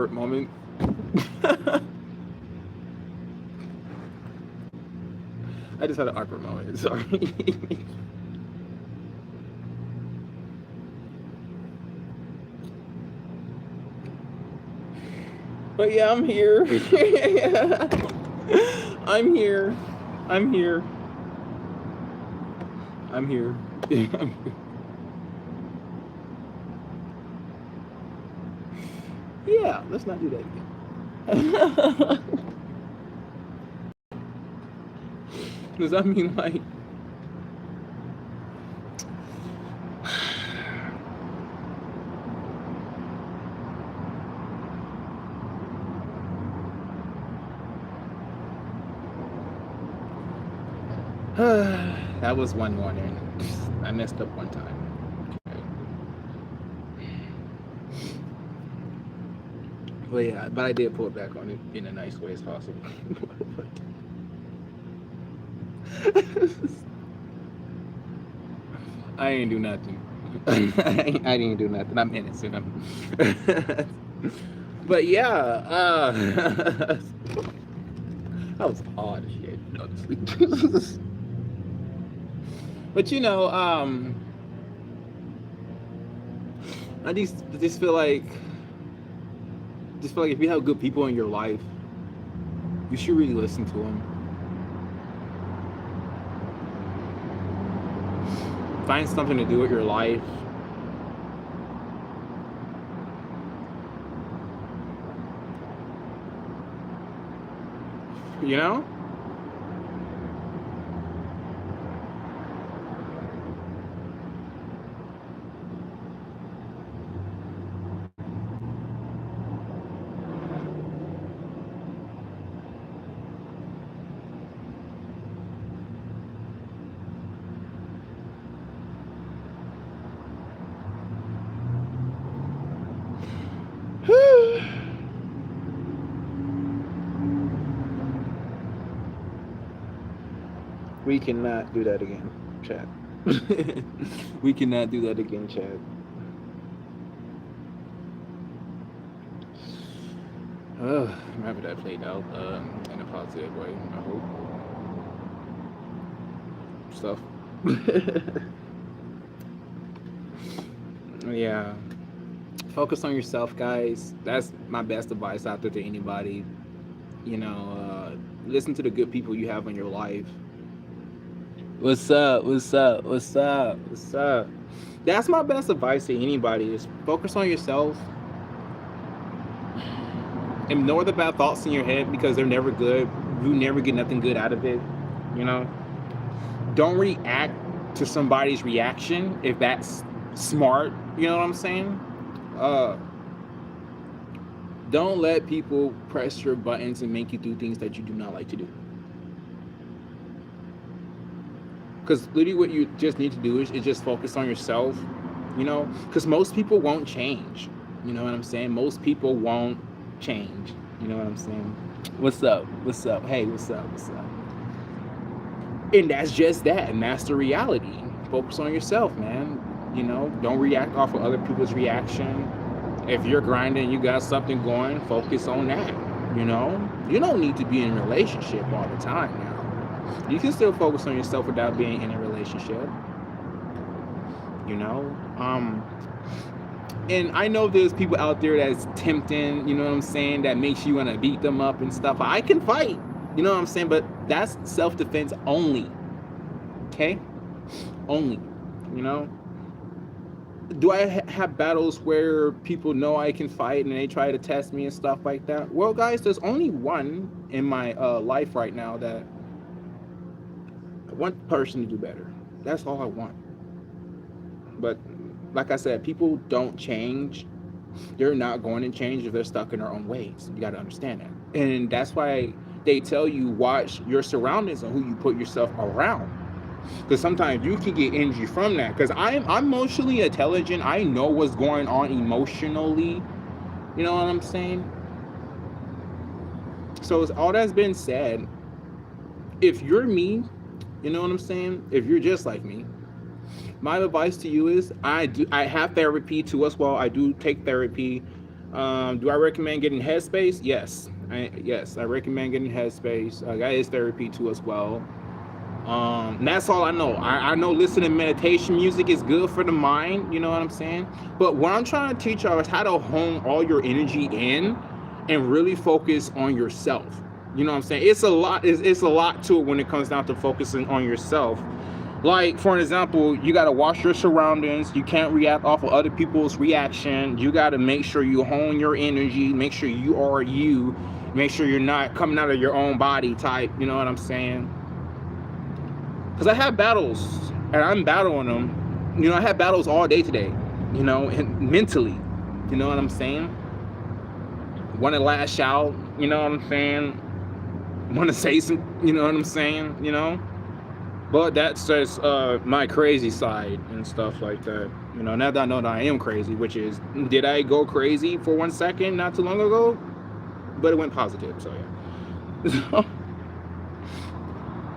moment. I just had an awkward moment. Sorry. But yeah, I'm here. I'm here. I'm here. I'm here. Yeah, let's not do that again. Does that mean like that was one morning. I messed up one time. But yeah, but I did pull it back on it in a nice way as possible. I ain't do nothing. I didn't do nothing. I'm innocent. But yeah, that was odd shit, honestly. But you know, I just feel like if you have good people in your life, you should really listen to them. Find something to do with your life. You know? We cannot do that again, chat. We cannot do that again, chat. I'm happy that played out in a positive way, I hope. Stuff. Yeah. Focus on yourself, guys. That's my best advice out there to anybody. You know, listen to the good people you have in your life. What's up? What's up? What's up? What's up? That's my best advice to anybody is focus on yourself. Ignore the bad thoughts in your head because they're never good. You never get nothing good out of it. You know? Don't react to somebody's reaction if that's smart. You know what I'm saying? Don't let people press your buttons and make you do things that you do not like to do. Because literally what you just need to do is just focus on yourself, you know, because most people won't change. You know what I'm saying? Most people won't change. You know what I'm saying? What's up? What's up? Hey, what's up? What's up? And that's just that. And that's the reality. Focus on yourself, man. You know, don't react off of other people's reaction. If you're grinding, you got something going, focus on that. You know, you don't need to be in a relationship all the time now. You can still focus on yourself without being in a relationship. You know, and I know there's people out there that's tempting, you know what I'm saying, that makes you want to beat them up and stuff. I can fight, you know what I'm saying, but that's self-defense only. Okay? Only, you know? Do I have battles where people know I can fight and they try to test me and stuff like that? Well, guys, there's only one in my life right now that I want the person to do better. That's all I want. But like I said, people don't change. They're not going to change if they're stuck in their own ways. You got to understand that. And that's why they tell you watch your surroundings and who you put yourself around. Because sometimes you can get energy from that. Because I'm emotionally intelligent. I know what's going on emotionally. You know what I'm saying? So it's all that's been said. If you're me, you know what I'm saying? If you're just like me, my advice to you is I have therapy too as well. I do take therapy. Do I recommend getting Headspace? Yes. I recommend getting Headspace. That is therapy too as well. That's all I know. I know listening to meditation music is good for the mind, you know what I'm saying? But what I'm trying to teach y'all is how to hone all your energy in and really focus on yourself. You know what I'm saying? It's a lot to it when it comes down to focusing on yourself. Like, for an example, you got to watch your surroundings. You can't react off of other people's reaction. You got to make sure you hone your energy, make sure you are you, make sure you're not coming out of your own body type, you know what I'm saying? Because I have battles, and I'm battling them. You know, I have battles all day today, you know, and mentally, you know what I'm saying? Want to lash out, you know what I'm saying? Want to say some, you know what I'm saying, you know? But that's just my crazy side and stuff like that. You know, now that I know that I am crazy, which is, did I go crazy for 1 second not too long ago? But it went positive, so yeah.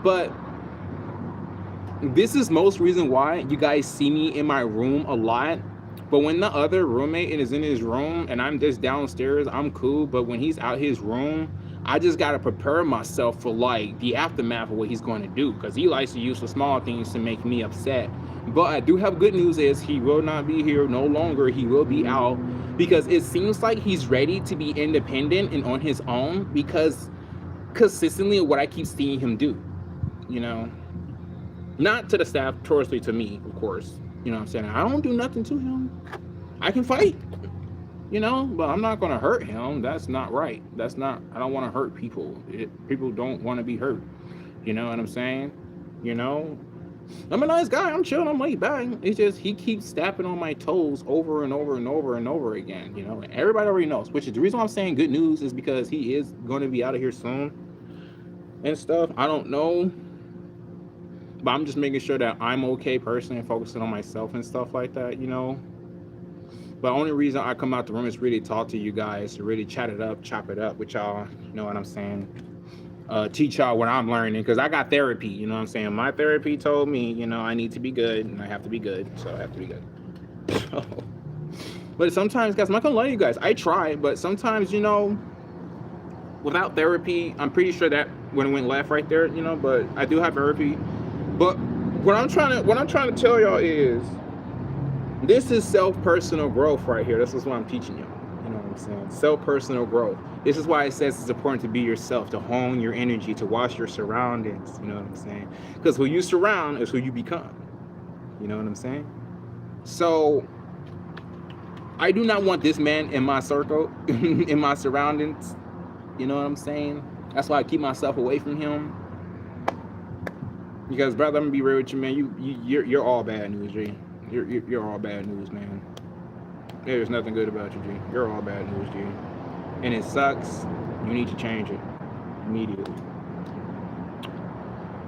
But this is most reason why you guys see me in my room a lot. But when the other roommate is in his room and I'm just downstairs, I'm cool. But when he's out his room, I just got to prepare myself for like the aftermath of what he's going to do, because he likes to use the small things to make me upset. But I do have good news is he will not be here no longer. He will be out, because it seems like he's ready to be independent and on his own, because consistently of what I keep seeing him do, you know, not to the staff, towardsly to me, of course, you know what I'm saying? I don't do nothing to him. I can fight, you know, but I'm not going to hurt him. That's not right. That's not, I don't want to hurt people. People don't want to be hurt. You know what I'm saying? You know, I'm a nice guy. I'm chilling. I'm laid back. It's just, he keeps stepping on my toes over and over and over and over again, you know, and everybody already knows, which is the reason why I'm saying good news is because he is going to be out of here soon and stuff. I don't know, but I'm just making sure that I'm okay personally and focusing on myself and stuff like that, you know. But the only reason I come out the room is really talk to you guys, to really chat it up, chop it up with y'all, you know what I'm saying? Teach y'all what I'm learning, because I got therapy, you know what I'm saying? My therapy told me, you know, I need to be good, and I have to be good, so I have to be good. But sometimes, guys, I'm not gonna lie to you guys, I try, but sometimes, you know, without therapy, I'm pretty sure that when it went left right there, you know, but I do have therapy. But what I'm trying to tell y'all is, this is self-personal growth right here. This is what I'm teaching y'all. You know what I'm saying? Self-personal growth. This is why it says it's important to be yourself, to hone your energy, to watch your surroundings. You know what I'm saying? Because who you surround is who you become. You know what I'm saying? So I do not want this man in my circle, in my surroundings. You know what I'm saying? That's why I keep myself away from him. Because, brother, I'm gonna be real with you, man. You're all bad news, G. You're all bad news, man. There's nothing good about you, G. You're all bad news, G. And it sucks. You need to change it immediately.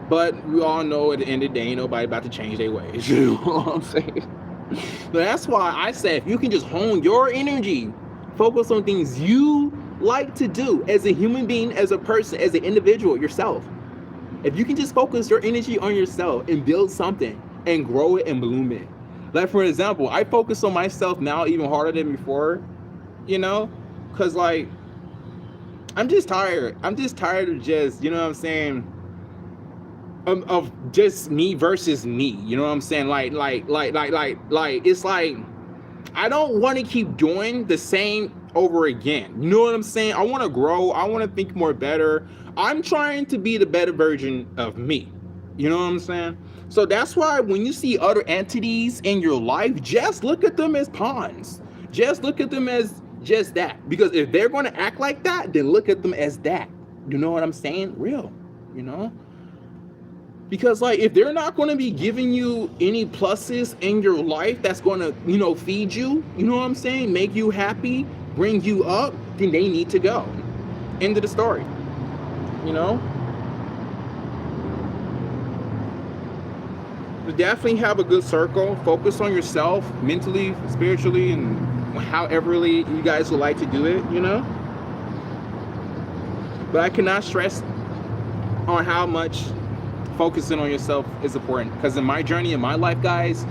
But we all know at the end of the day, ain't nobody about to change their ways. You know what I'm saying? But that's why I say, if you can just hone your energy, focus on things you like to do as a human being, as a person, as an individual, yourself. If you can just focus your energy on yourself and build something and grow it and bloom it. Like, for example, I focus on myself now even harder than before, you know, because, like, I'm just tired. I'm just tired of just, you know what I'm saying, of just me versus me, you know what I'm saying? Like, it's like, I don't want to keep doing the same over again. You know what I'm saying? I want to grow. I want to think more better. I'm trying to be the better version of me. You know what I'm saying? So that's why when you see other entities in your life, just look at them as pawns. Just look at them as just that. Because if they're going to act like that, then look at them as that. You know what I'm saying? Real, you know? Because, like, if they're not going to be giving you any pluses in your life that's going to, you know, feed you, you know what I'm saying? Make you happy, bring you up, then they need to go. End of the story. You know? Definitely have a good circle. Focus on yourself mentally, spiritually, and howeverly you guys would like to do it, you know? But I cannot stress on how much focusing on yourself is important, because in my journey in my life, guys,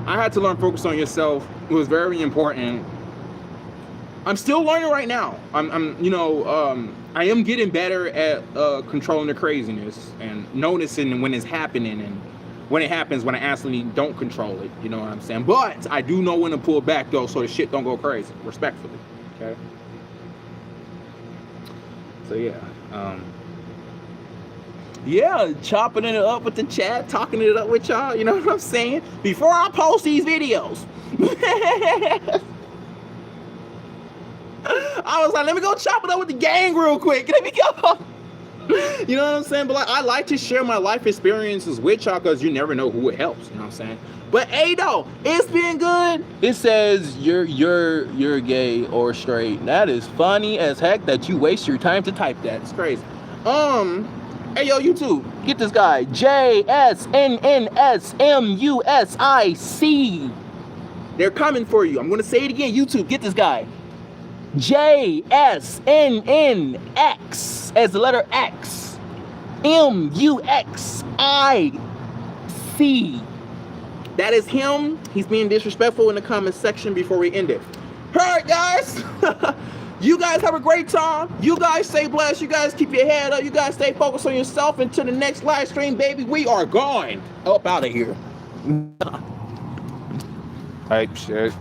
I had to learn focus on yourself. It was very important. I'm still learning right now. I am getting better at controlling the craziness and noticing when it's happening, and when it happens, when I absolutely don't control it. You know what I'm saying? But I do know when to pull back though, so the shit don't go crazy. Respectfully, okay? So yeah, chopping it up with the chat, talking it up with y'all. You know what I'm saying? Before I post these videos. I was like, let me go chop it up with the gang real quick. Let me go. You know what I'm saying? But like, I like to share my life experiences with y'all because you never know who it helps. You know what I'm saying? But hey, though, it's been good. It says you're gay or straight. That is funny as heck that you waste your time to type that. It's crazy. Hey, yo, YouTube, get this guy. JSNNSMUSIC. They're coming for you. I'm gonna say it again. YouTube, get this guy. JSNNX as the letter X MUXIC. That is him. He's being disrespectful in the comment section before we end it. All right, guys. You guys have a great time. You guys stay blessed. You guys keep your head up. You guys stay focused on yourself. Until the next live stream, baby, we are gone. Up out of here. Type shit.